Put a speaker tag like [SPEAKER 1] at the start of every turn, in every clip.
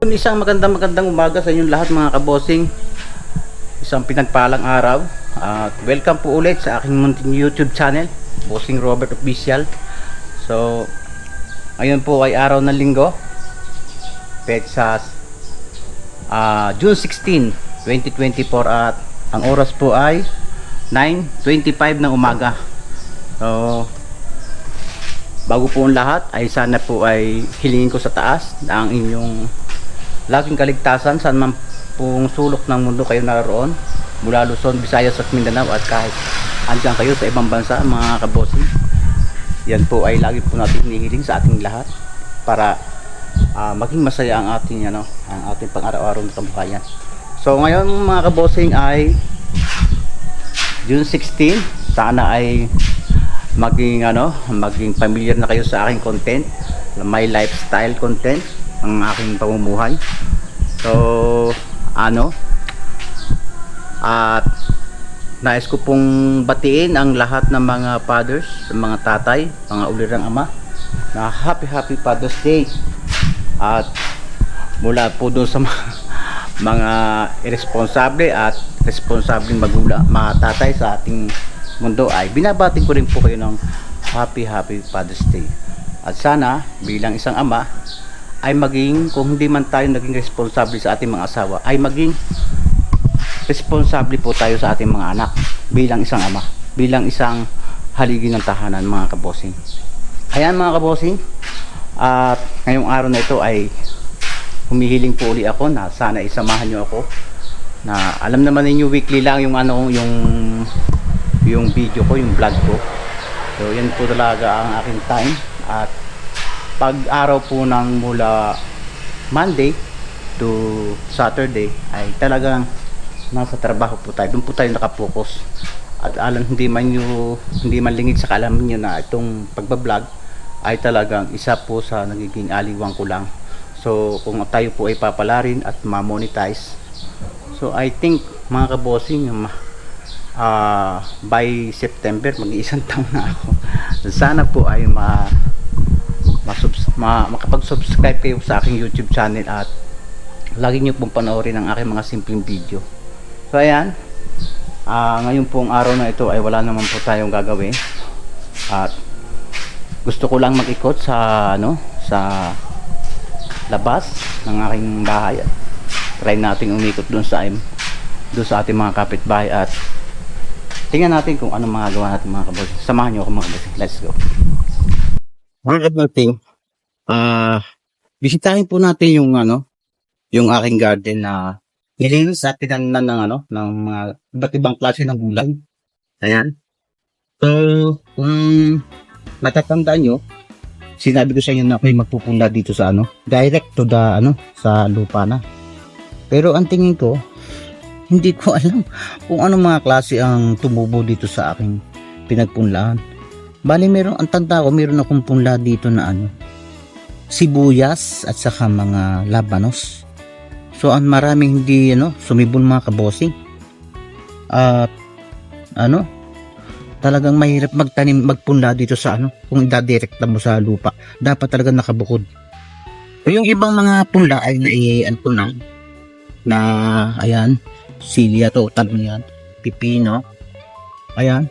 [SPEAKER 1] Isang magandang umaga sa inyong lahat mga kabosing. Isang pinagpalang araw. At welcome po ulit sa aking munting YouTube channel, Bossing Robert Official. So, ngayon po ay araw ng linggo. Petsas June 16, 2024 at ang oras po ay 9:25 ng umaga. So, bago po ang lahat ay sana po ay hilingin ko sa taas na ang inyong laging kaligtasan saan man pong sulok ng mundo kayo naroon, mula Luzon, Visayas at Mindanao, at kahit andyan kayo sa ibang bansa mga kabossing. Yan po ay lagi po natin hinihiling sa ating lahat para maging masaya ang ating ang ating pang-araw-araw na kabuhayan. So ngayon mga kabossing ay June 16. Sana ay maging maging familiar na kayo sa aking content, my lifestyle content, ang aking pamumuhay. So at nais ko pong batiin ang lahat ng mga fathers, mga tatay, mga ulirang ama na happy Father's Day. At mula po doon sa mga irresponsable at responsableng magulang, mga tatay sa ating mundo, ay binabating ko rin po kayo ng happy Father's Day. At sana bilang isang ama ay maging, kung hindi man tayo naging responsable sa ating mga asawa, ay maging responsable po tayo sa ating mga anak bilang isang ama, bilang isang haligi ng tahanan mga kabossing. Ayan mga kabossing, at ngayong araw na ito ay humihiling po uli ako na sana isamahan nyo ako, na alam naman ninyo weekly lang yung yung video ko, yung vlog ko. So yan po talaga ang aking time. At pag araw po ng mula Monday to Saturday ay talagang nasa trabaho po tayo. Doon po tayo nakapokus. At alam, hindi man lingid sa kaalaman nyo na itong pagbablog ay talagang isa po sa nagiging aliwang ko lang. So kung tayo po ay papalarin at ma-monetize, so I think mga kabossing, by September mag-iisang taon na ako. Sana po ay makapag-subscribe kayo sa aking YouTube channel at lagi nyo pong panoorin ang aking mga simpleng video. So ayan, ngayon pong araw na ito ay wala naman po tayong gagawin at gusto ko lang mag-ikot sa sa labas ng aking bahay at try natin umikot doon sa ating mga kapitbahay at tingnan natin kung ano magagawa natin mga kabossing. Samahan nyo ako mga kabossing. Let's go. Mga kabossing, bisitahin po natin yung aking garden na nilinis at tinanan ng mga iba't ibang klase ng gulay. Ayan. So, kung matatandaan nyo, sinabi ko sa inyo na ako'y magpupula dito sa direct to the sa lupa na. Pero ang tingin ko, hindi ko alam kung ano mga klase ang tumubo dito sa aking pinagpunlaan. Bali ang tanda ko, meron akong punla dito na sibuyas at saka mga labanos. So ang maraming hindi sumibol mga kabossing. At talagang mahirap magpunla dito sa kung idadirekta mo sa lupa. Dapat talaga nakabukod. So, yung ibang mga punla ay na ayan, silya to, talon yan, pipino, ayan,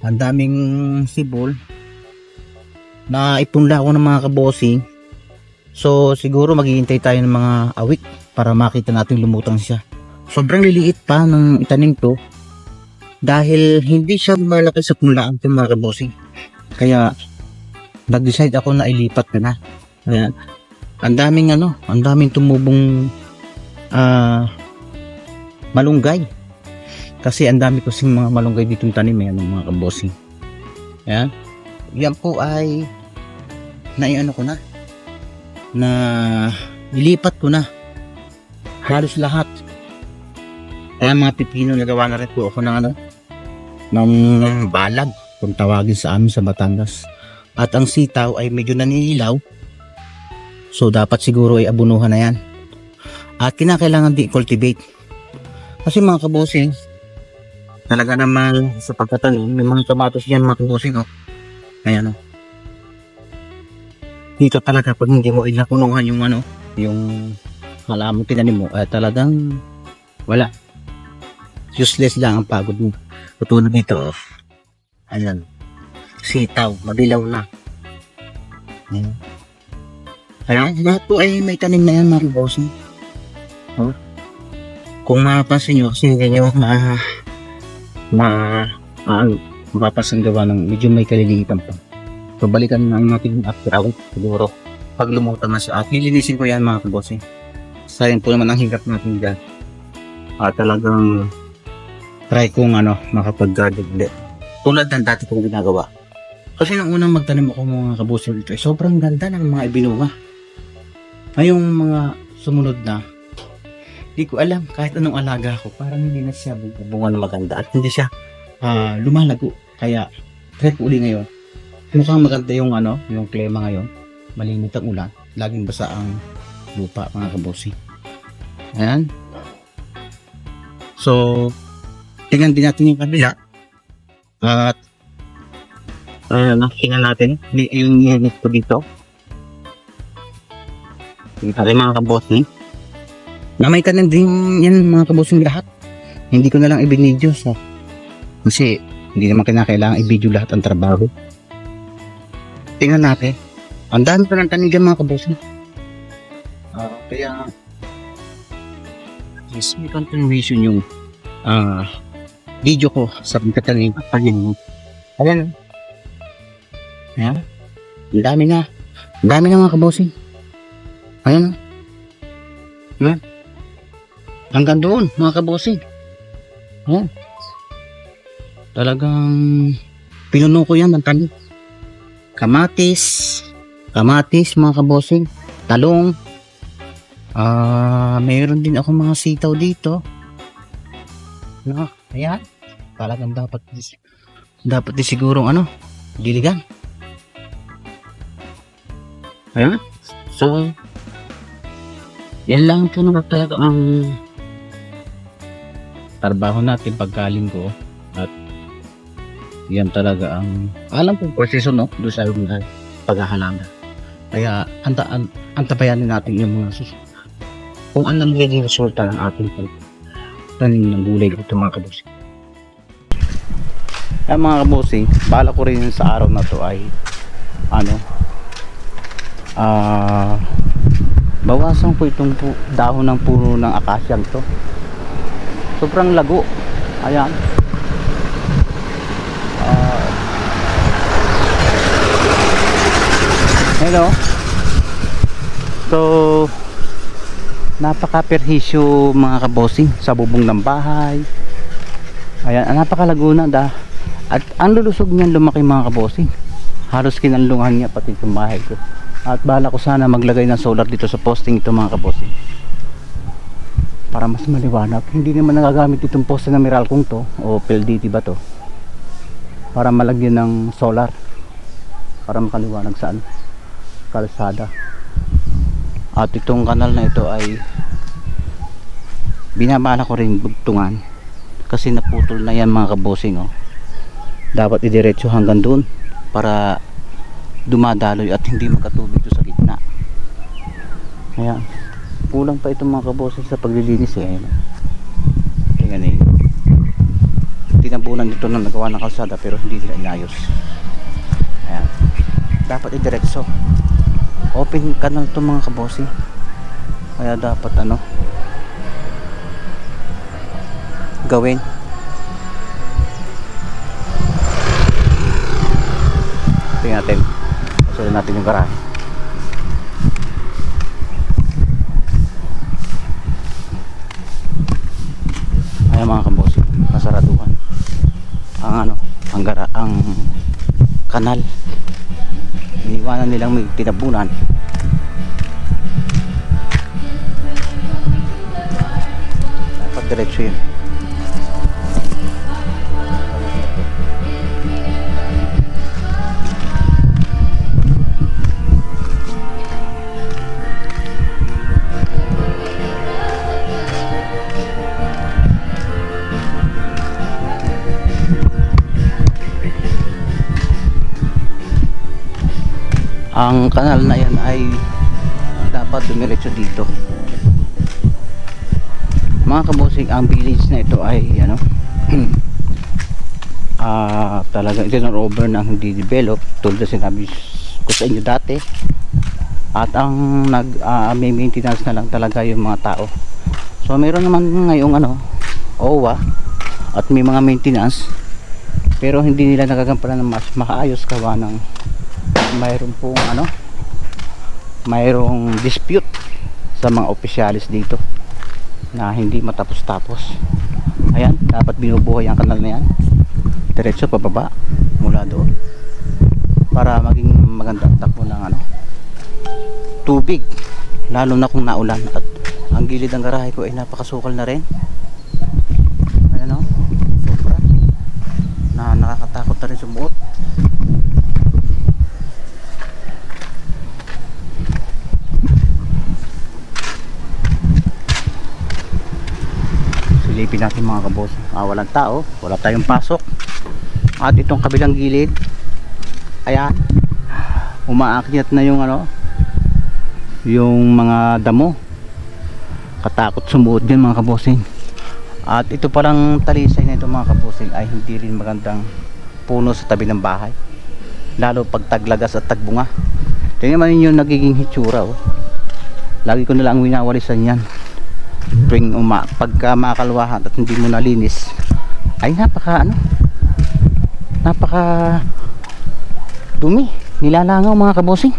[SPEAKER 1] ang daming sibol na ipunla ko ng mga kabossing. So siguro maghihintay tayo ng mga awik para makita natin lumutang siya. Sobrang liliit pa ng itanim to dahil hindi siya malaki sa punlaan ito mga kabossing, kaya nag-decide ako na ilipat ko na. Ayan, ang daming tumubong malunggay, kasi ang dami kasing mga malunggay ditong tanim mga kabossing. Ayan, yan po ay ko na ilipat ko na halos lahat. Ayan, mga pipino, nagawa na rin po ako ng balag kung tawagin sa amin sa Batangas. At ang sitaw ay medyo naninilaw, so dapat siguro ay abunuhan na yan at kinakailangan di-cultivate. Kasi mga kabossing, talaga naman sa pagtatanim, may mga tomatos yan mga kabossing. Ayan dito talaga pag hindi mo ilakunuhan yung halaman tinanim mo, talagang wala. Useless lang ang pagod mo. Tutulad nito, ayan, sitaw, madilaw na. Ayan. Kaya lahat po ay may tanim na yan mga bossing. Oh. Kung mapapansin nyo, kasi hindi nyo mapapansin gawa ng medyo may kalilitan pa. So balikan na natin after hour siguro. Pag lumutan na siya, at nilinisin ko yan mga bossing. Sayang po naman ang hirap natin dyan. Talagang try kong makapag-garden ulit. Tulad ng dati kong ginagawa. Kasi nung unang magtanim ako mga kabossing dito, sobrang ganda ng mga ibinunga. Ngayong mga sumunod na, hindi ko alam kahit anong alaga ko, parang hindi na siya bunga na maganda at hindi siya lumalago. Kaya try ko uli ngayon. Mukhang maganda yung yung klima ngayon. Malimit ang ulan, laging basa ang lupa mga kabossing. Ayan. So tingnan din natin yung kabila. At tingnan natin yung unit ko dito. Tingnan mga kabossing. Na may tanim din yan mga kabossing lahat. Hindi ko na lang i-video kasi hindi naman kinakailangan i-video lahat ang trabaho. Tingnan natin. Ang dami pa ng tanim dyan mga kabossing. Kaya yes, may continuation yung video ko sa pagtatanim. Ayan. Ayan. Ang dami na. Ang dami na mga kabossing. Ayan. Ayan. Hanggang doon mga kabossing. Ayan. Talagang pinuno ko yan ng tanim. Kamatis mga kabossing. Talong. Mayroon din ako mga sitaw dito. Ayan. Talagang dapat di sigurong diligan. Ayan. So yan lang po naman talaga ang trabaho natin pagkaling ko. At yan talaga ang alam kong proseso doon sa paghahalaman. Kaya antabayanin natin yung mga susunod. Kung ano nagiging resulta ng ating tanim ng gulay dito mga kabossing. Kaya mga kabossing, bala ko rin sa araw na to ay bawasan ko itong dahon ng puno ng akasyang to. Sobrang lago. Ayan. Hello. So napaka-perhisyo mga kabossing sa bubong ng bahay. Ayan, napakalago na at ang lulusog niyan lumaki mga kabossing. Halos kinalungan niya pati itong bahay ko. At bala ko sana maglagay ng solar dito sa posting ito mga kabossing para mas maliwanag. Hindi naman nagagamit itong poste na Meralcong to o PLDT ba to para malagyan ng solar para makaliwanag sa kalsada. At itong kanal na ito ay binabala ko rin bugtungan kasi naputol na yan mga kabossing. Dapat idiretso hanggang doon para dumadaloy at hindi magkatubig ito sa gitna. Kaya kulang pa itong mga kabossing sa paglilinis tingnan tinabunan dito na nagawa ng kalsada pero hindi nila inayos. Ayan. Dapat idiretso open canal ito mga kabossing. Kaya dapat gawin. Tingnan natin. Pasunin natin yung garahe. Ayan mga kabossing, nasaraduhan ang kanal. Iniwanan nilang may tinabunan. Dapat diretso yun. Ang kanal na yan ay dapat dumiretso dito Mga kabosing, ang village na ito ay ano talaga ito na over na hindi develop tulad na sinabi ko sa inyo dati. At ang may maintenance na lang talaga yung mga tao. So meron naman ngayong OWA at may mga maintenance, pero hindi nila nagagampanan ng mas maayos gawa ng mayroon pong mayroong dispute sa mga opisyalis dito na hindi matapos-tapos. Ayan, dapat binubuhay ang kanal na yan diretso pababa mula doon para maging maganda ang takbo ng tubig, lalo na kung naulan. At ang gilid ng garahe ko ay napakasukal na rin. Ayan sobra na nakakatakot na rin sumuot. Silipin natin mga kabos. Walang tao, wala tayong pasok. At itong kabilang gilid, ayan, umaakyat na yung mga damo. Katakot sumuot din mga kabosing. At ito palang talisay na ito mga kabosing ay hindi rin magandang puno sa tabi ng bahay, lalo pag taglagas at tagbunga. Tingnan naman ninyo nagiging hitsura. Lagi ko nalang winawalisan yan tuwing pagka makalwahan at hindi mo nalinis ay napaka dumi, nilalangaw mga kabosing.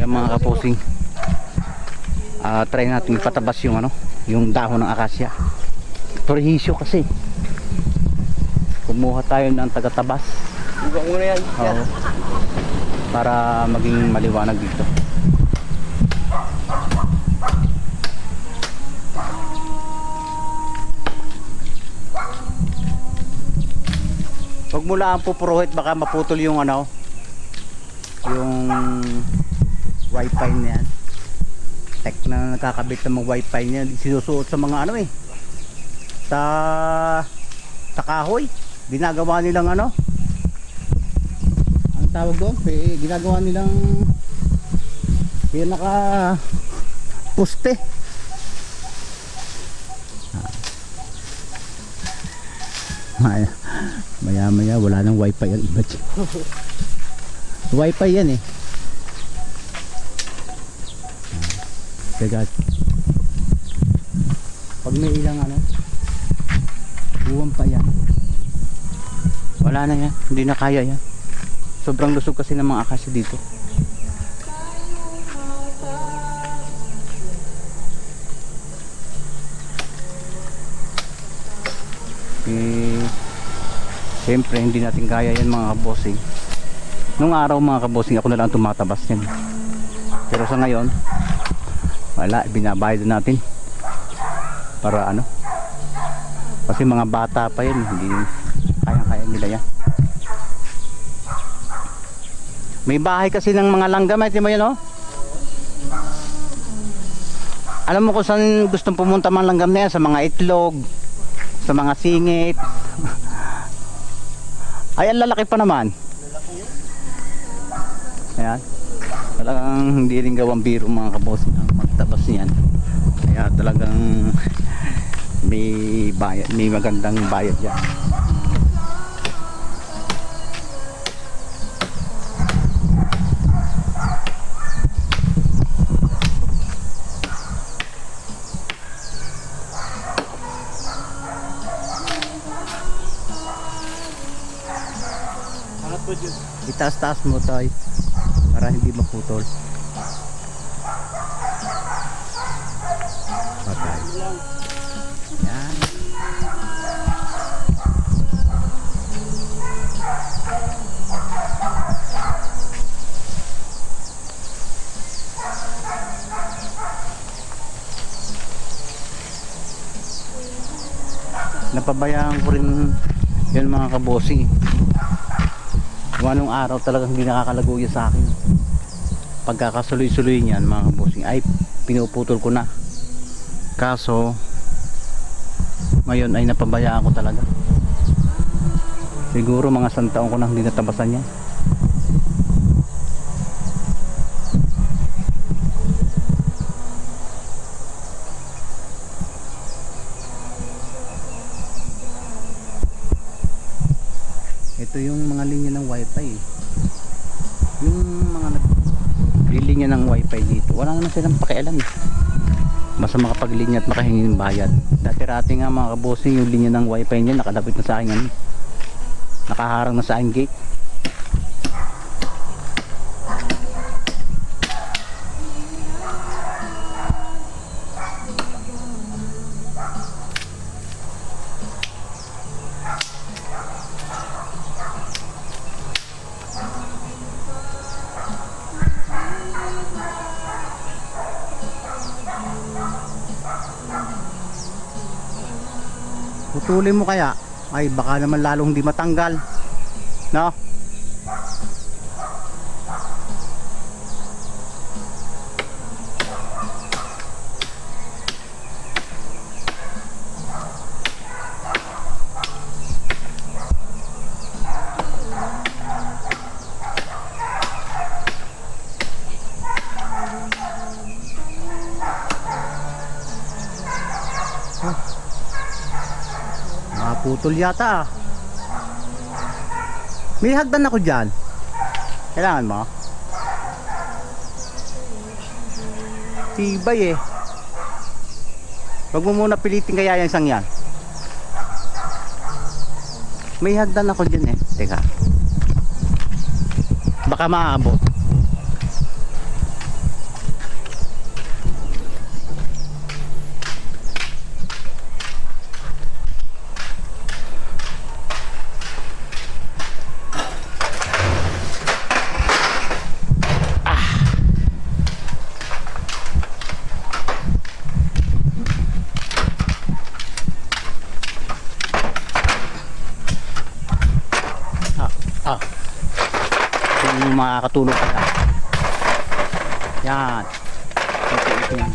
[SPEAKER 1] Yan mga kabosing, try natin ipatabas yung dahon ng akasya. Perhisyo kasi kumuha tayo ng tagatabas.
[SPEAKER 2] Ibang muna yan.
[SPEAKER 1] Oo, para maging maliwanag dito. Pag mula ang pupuruhit baka maputol yung yung wifi na yan. Tek na nakakabit ng mga wifi niya, sinusuot sa mga sa kahoy. Ginagawa nilang ang tawag doon, ginagawa nilang naka poste. Maya wala nang wifi ang iba dyan. Wifi yan kaya pag may ilang buwan pa yan, wala na yan, hindi na kaya yan. Sobrang lusog kasi ng mga akasya dito. Siyempre hindi natin kaya yan mga kabosing. Nung araw mga kabosing ako na lang tumatabas yan, pero sa ngayon wala, binabayad natin para kasi mga bata pa yan, hindi kaya nila yan. May bahay kasi ng mga langgam, ito mo yan Alam mo kung saan gustong pumunta mga langgam na yan? Sa mga itlog, sa mga singit. Ay, ang lalaki pa naman. Ayan, talagang hindi rin gawang biro mga kabos ang magtabas niyan. Kaya talagang may bayad, may magandang bayad yan. Itaas-taas mo tayo para hindi maputol. Patay. Yan. Napabayaan ko rin yan mga kabosing. Anong araw talagang hindi nakakalaguya sa akin. Pagkakasuloy-suloy niyan mga kabosing ay pinuputol ko na. Kaso ngayon ay napabayaan ko talaga. Siguro mga 100 taon ko na hindi natabasan yan. Ito yung mga linya ng wifi eh. Yung mga naglilinya ng wifi dito, wala naman silang pakialam eh. Basta makapaglinya at makahingi ng bayad. Dati-rati nga mga kabosing, yung linya ng wifi niya nakadapit na sa akin ano, nakaharang na sa aking gate. Putulin mo kaya, ay baka naman lalong hindi matanggal, no? Putol yata ah. May hagdan ako dyan. Kailangan mo? Tibay eh. Wag mo muna pilitin kaya yung isang yan. May hagdan ako dyan eh. Teka. Baka maabot. Kung makakatulong ka na. Yan. Ito yan.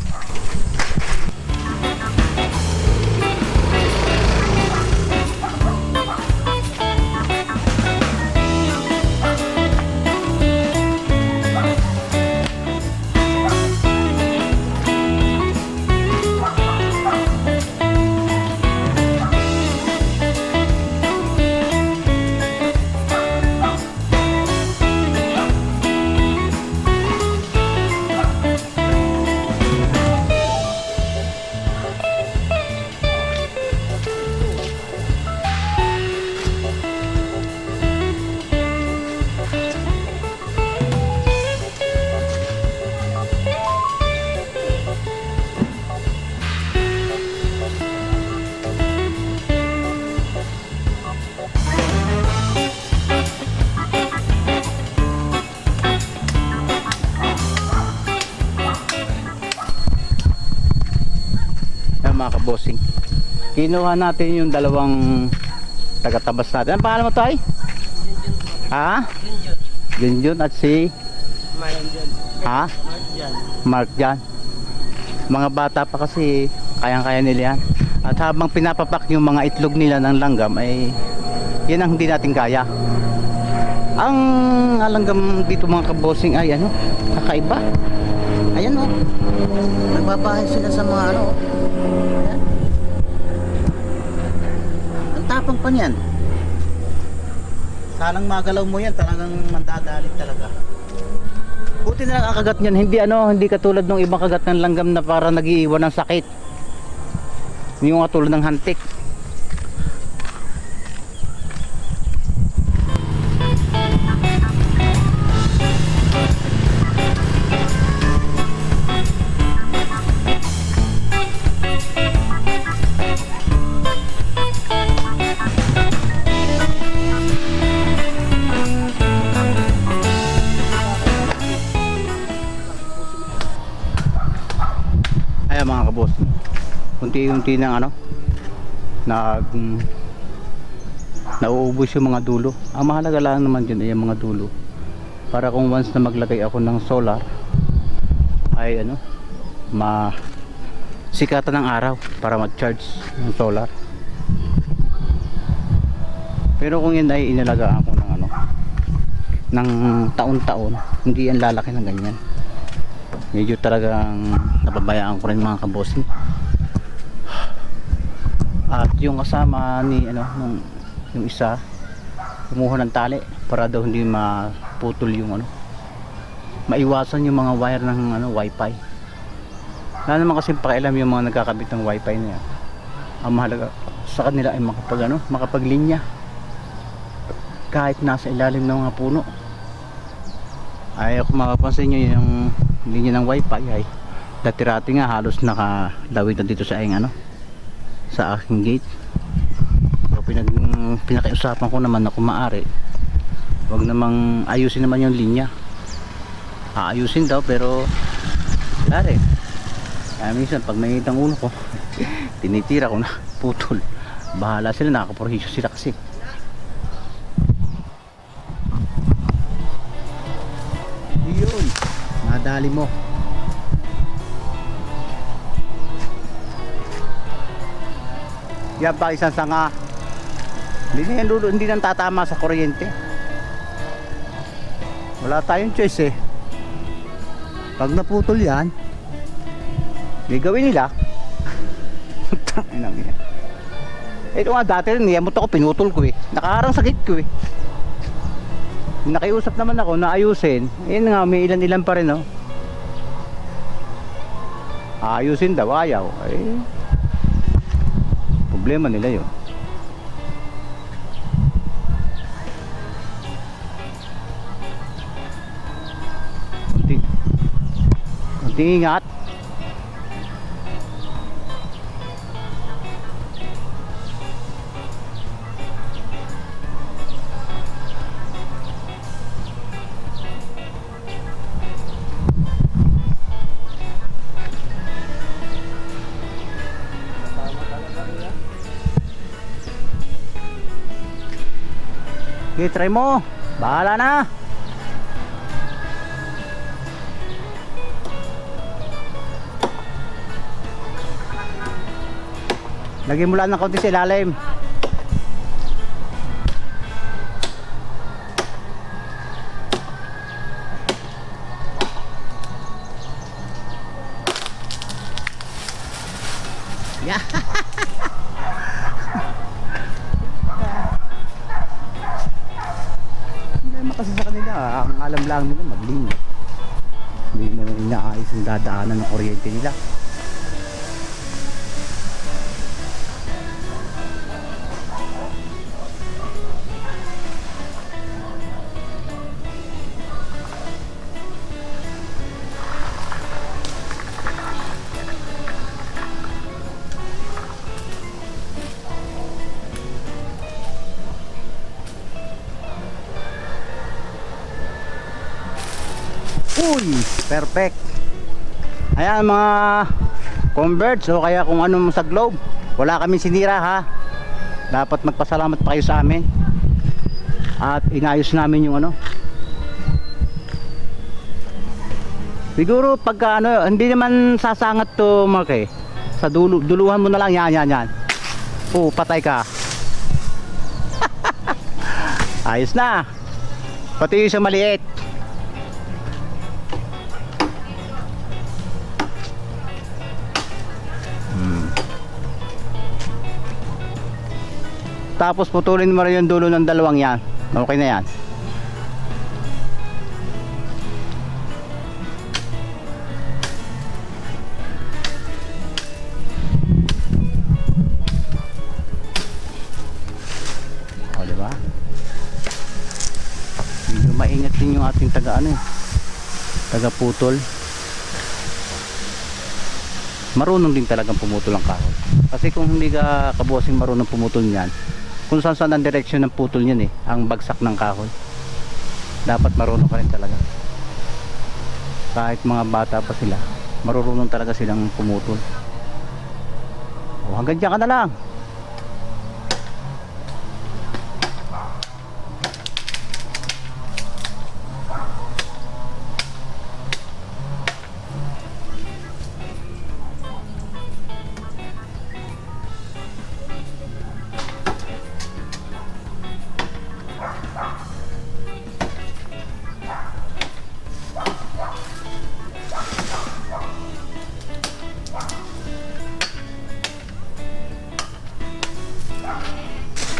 [SPEAKER 1] Mga kabosing, kinuha natin yung dalawang taga-tabas natin. Ano pangalan mo to ay? Ha? Junjun at si ha? Mark Jan. Mga bata pa kasi kayang-kaya nila yan. At habang pinapapak yung mga itlog nila ng langgam ay yan ang hindi natin kaya. Ang langgam dito mga kabosing ay ano, kakaiba. Ayan o, nagbabahay sila sa mga ano. Ayan. Ang tapang pa niyan. Salang magalaw mo yan, talagang mandadalit talaga. Buti na lang ang kagat niyan, hindi ano, hindi katulad ng ibang kagat ng langgam na para nag-iiwan ng sakit. Hindi yung katulad ng hantik. Ayan mga kabos, unti-unti ng ano nauubos yung mga dulo. Ang mahalaga lang naman dyan ay yung mga dulo, para kung once na maglagay ako ng solar ay ano, masikatan ng araw para mag-charge ng solar. Pero kung yun ay inalagaan ko ng ano, ng taon-taon, hindi yan lalaki ng ganyan. Medyo talagang napabayaan ko rin mga kabosing. At yung kasama ni ano, yung isa kumuha ng tali para daw hindi maputol yung ano, maiwasan yung mga wire ng ano, wifi. Wala naman kasi pakialam yung mga nagkakabit ng wifi na yan. Ang mahalaga sa kanila ay makapaglinya kahit nasa ilalim ng mga puno. Ay kung mapapansin nyo yung linya ng wifi ay dati-rati nga halos nakadawit na dito sa aking ano, sa aking gate. So pinakiusapan ko naman na kung maaari wag namang ayusin naman yung linya. Aayusin daw pero wala rin. Kaya minsan pag may itang ulo ko tinitira ko na, putol. Bahala sila, nakakaprohisyo sila kasi. Yun, nadali mo. Yan pa isang sanga. Hindi nang tatama sa kuryente. Wala tayong choice eh. Pag naputol yan, gagawin nila. Tangina niya. Ito nga dati rin, niyamot ako, pinutol ko eh. Nakaharang sa gate ko eh. Nakiusap naman ako na ayusin. Ayun nga, may ilan-ilan pa rin oh. Ayusin daw, ayaw. Eh, problema nila yun. Kunting ingat. Okay, try mo. Bahala na. Lagyan mo lang ng konti sa ilalim. Yeah. Kasi sa kanila, ang alam lang nila maglinis. Hindi na inaayos ang dadaanan ng kuryente nila. Uy, perfect. Ayan mga converts o kaya kung anong sa globe, wala kami sinira ha. Dapat magpasalamat pa kayo sa amin. At inayos namin yung ano. Siguro pagka ano, hindi naman sasangat to Mark eh. Sa duluhan mo na lang, yan. Oh, patay ka. Ayos na. Pati yung sa maliit. Tapos putulin mo rin yung dulo ng dalawang yan. Okay na yan. O, diba? Medyo maingat din yung ating taga putol. Marunong din talagang pumutol ang kahoy. Kasi kung hindi ka kabosing marunong pumutol niyan, kung saan ang direksyon ng putol niyan ang bagsak ng kahoy, dapat marunong ka rin talaga. Kahit mga bata pa sila, marunong talaga silang pumutol. O, hanggang dyan ka na lang.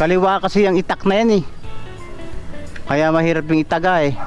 [SPEAKER 1] Kaliwa kasi ang itak na yan eh. Kaya mahirap yung itaga eh.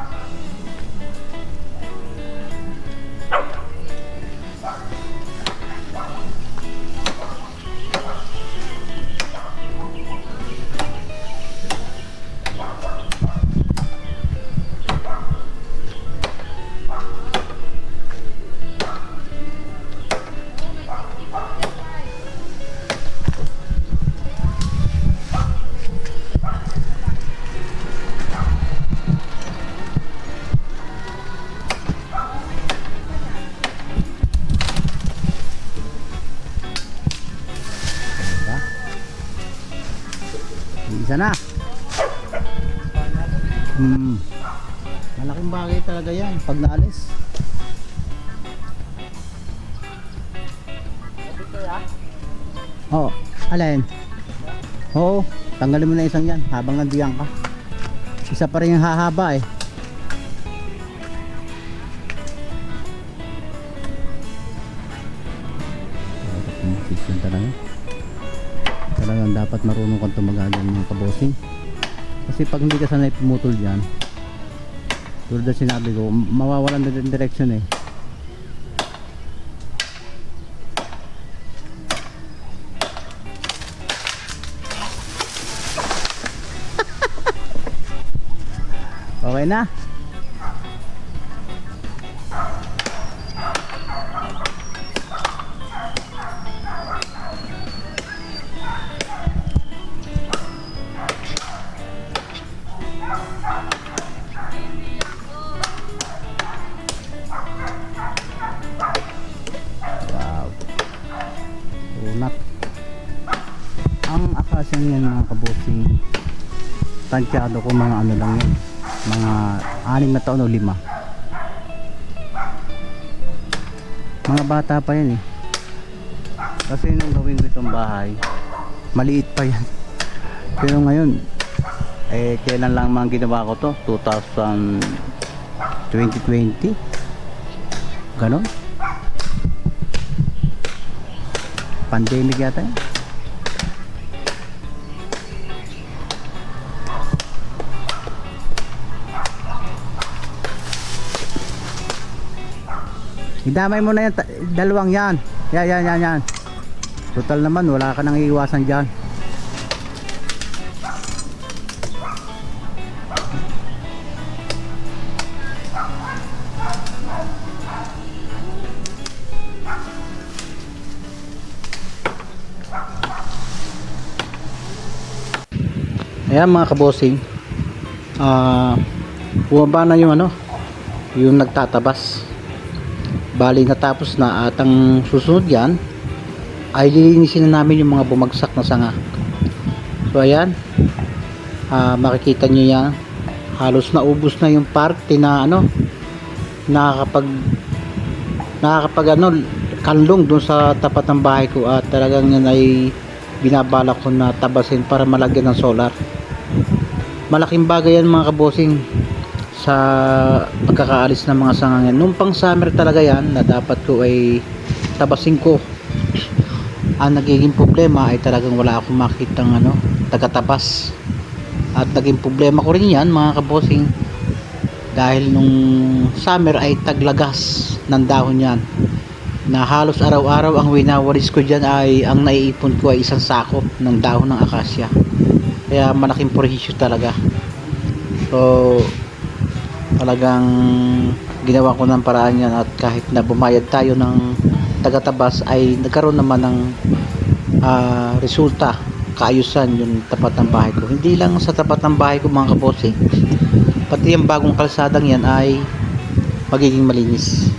[SPEAKER 1] Isa na. Malaking bagay talaga yan pag naalis. Oo, alin? Oo, tanggalin mo na isang yan habang nandiyan ka. Isa pa rin yung hahaba eh. Yun talaga. Talagang dapat marunong kang tumagalan ng kabosing. Kasi pag hindi ka sanay pumutol dyan, tulad na sinabi ko, mawawalan na din direksyon eh. Okay na. Wow. Unat. Ang akasyang yan mga kabosing, tansyado ko mga ano lang yan, mga 6 na taon o 5. Mga bata pa yan eh. Kasi nung gawin ko itong bahay, maliit pa yan. Pero ngayon kailan lang mga ginawa ko to, 2020 ganon, pandemic yata yan. Idamay mo na yan, dalawang yan. Yan. Total naman, wala ka nang iiwasan dyan. Ayan mga kabosing, bumaba na yung yung nagtatabas. Bali natapos na at ang susunod yan ay lilinisin na namin yung mga bumagsak na sanga. So ayan, makikita nyo yan, halos naubos na yung parte na nakakapag kanlong dun sa tapat ng bahay ko, at talagang yan ay binabalak ko na tabasin para malagyan ng solar. Malaking bagay yan mga kabosing sa pagkakaalis ng mga sanga yan. Nung pang summer talaga yan na dapat ko ay tabasin ko. Ang nagiging problema ay talagang wala akong makitang tagatabas. At naging problema ko rin yan mga kabosing dahil nung summer ay taglagas ng dahon yan, na halos araw-araw ang winawalis ko dyan ay ang naiipon ko ay isang sako ng dahon ng akasya. Kaya malaking prohisyo talaga. So talagang ginawa ko ng paraan yan, at kahit na bumayad tayo ng tagatabas ay nagkaroon naman ng resulta, kaayusan yung tapat ng bahay ko. Hindi lang sa tapat ng bahay ko mga kabosing, pati yung bagong kalsadang yan ay magiging malinis.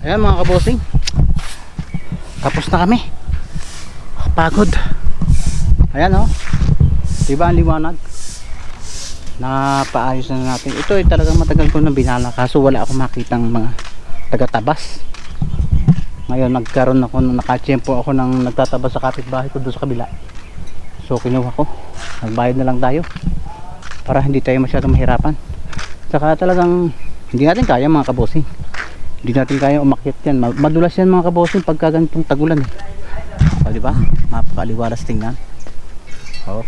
[SPEAKER 1] Ayan mga kabosing, tapos na kami. Pagod. Ayan oh, diba ang liwanag? Napaayos na natin. Ito ay talagang matagal ko na binala, kaso wala akong makitang mga taga-tabas. Ngayon nagkaroon ako, nakatsyempo ako ng nagtatabas sa kapitbahay ko doon sa kabila. So kinuha ko, nagbayad na lang tayo para hindi tayo masyadong mahirapan. Saka talagang hindi natin kaya mga kabosing, hindi natin kaya umakyat yan. Madulas yan mga kabosing pagka ganitong tagulan eh. O diba, mapakaliwalas tingnan. O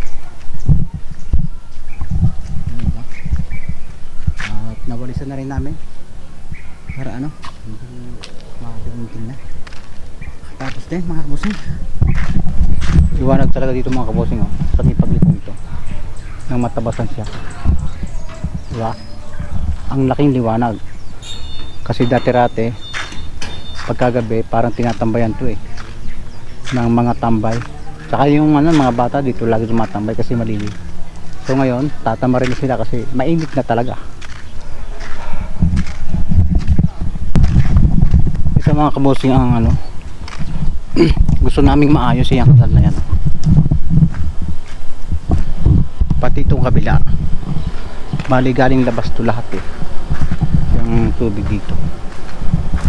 [SPEAKER 1] at nawalisan na rin namin para ano, hindi makadumunting na. Tapos din mga kabosing, liwanag talaga dito mga kabosing oh. Sa may paglikong ito nang matabasan siya, diba? Ang laking liwanag kasi dati-rate pagkagabi parang tinatambayan to eh ng mga tambay, saka yung ano, mga bata dito lagi tumatambay kasi malilim. So ngayon tatama rin sila kasi mainit na talaga. Isa mga kabosing ang ano gusto naming maayos yung kasal na yan, pati itong kabila. Bali galing labas to lahat eh, yung tubig dito.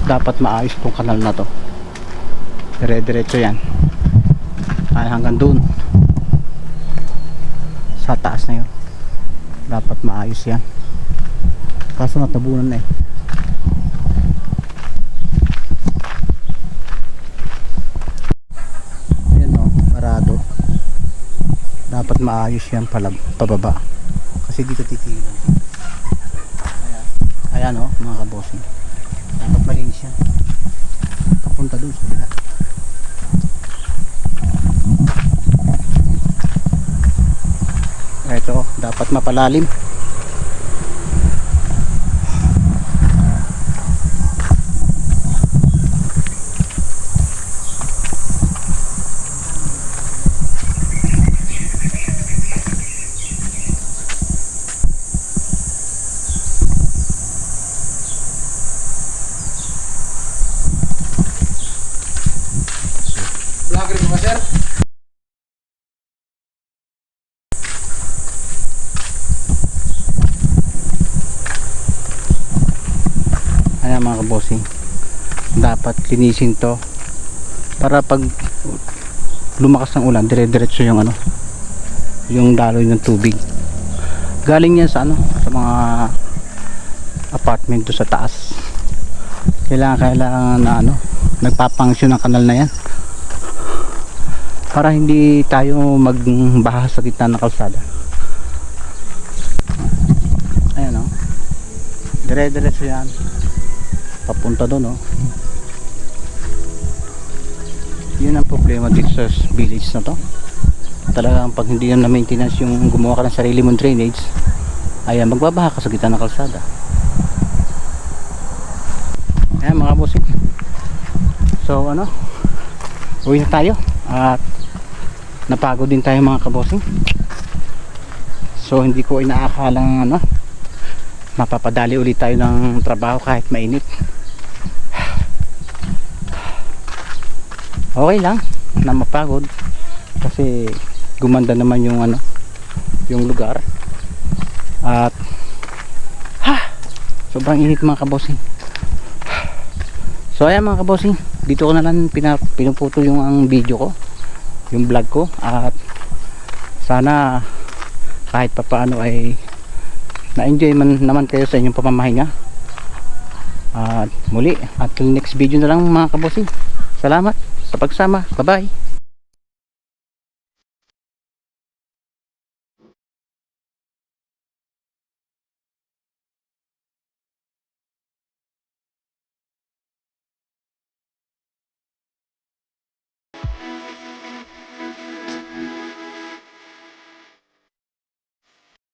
[SPEAKER 1] Dapat maayos itong kanal na to, dire-diretso yan ay hanggang doon sa taas na yun. Dapat maayos yan, kaso natabunan na eh. Ayan o, parado. Dapat maayos yan pababa kasi dito titilan. Ayan o mga kabosing, dapat malinis yan papunta doon sa bila. Ito dapat mapalalim.
[SPEAKER 2] Vlogger ko ba, sir?
[SPEAKER 1] Ayan mga kabosing, dapat linisin to para pag lumakas ng ulan dire-diretso yung ano, yung daloy ng tubig. Galing yan sa ano, sa mga apartment sa taas. Kailangan na ano, nagpapangsyon ng kanal na yan para hindi tayo magbaha sa gitna ng kalsada. Ayan o, dire-diretso yan papunta doon oh. Yun ang problema dito sa village na to. Talagang pag hindi yan na maintenance, yung gumawa ka ng sarili mong drainage, ayan, magbabaha ka sa gitna ng kalsada. Ayan mga bossing, so ano, uwi na tayo at napagod din tayo mga kabossing. So hindi ko inaakalang ano, mapapadali ulit tayo ng trabaho kahit mainit. Okay lang na mapagod kasi gumanda naman yung ano, yung lugar. At sobrang init mga kabossing. So ayan mga kabossing, dito ko na lang pinuputo yung ang video ko, yung vlog ko, at sana kahit papaano ay na-enjoy man naman kayo sa inyong pamamahinga. At muli, at next video na lang mga kabossing. Salamat sa pagsama, bye bye.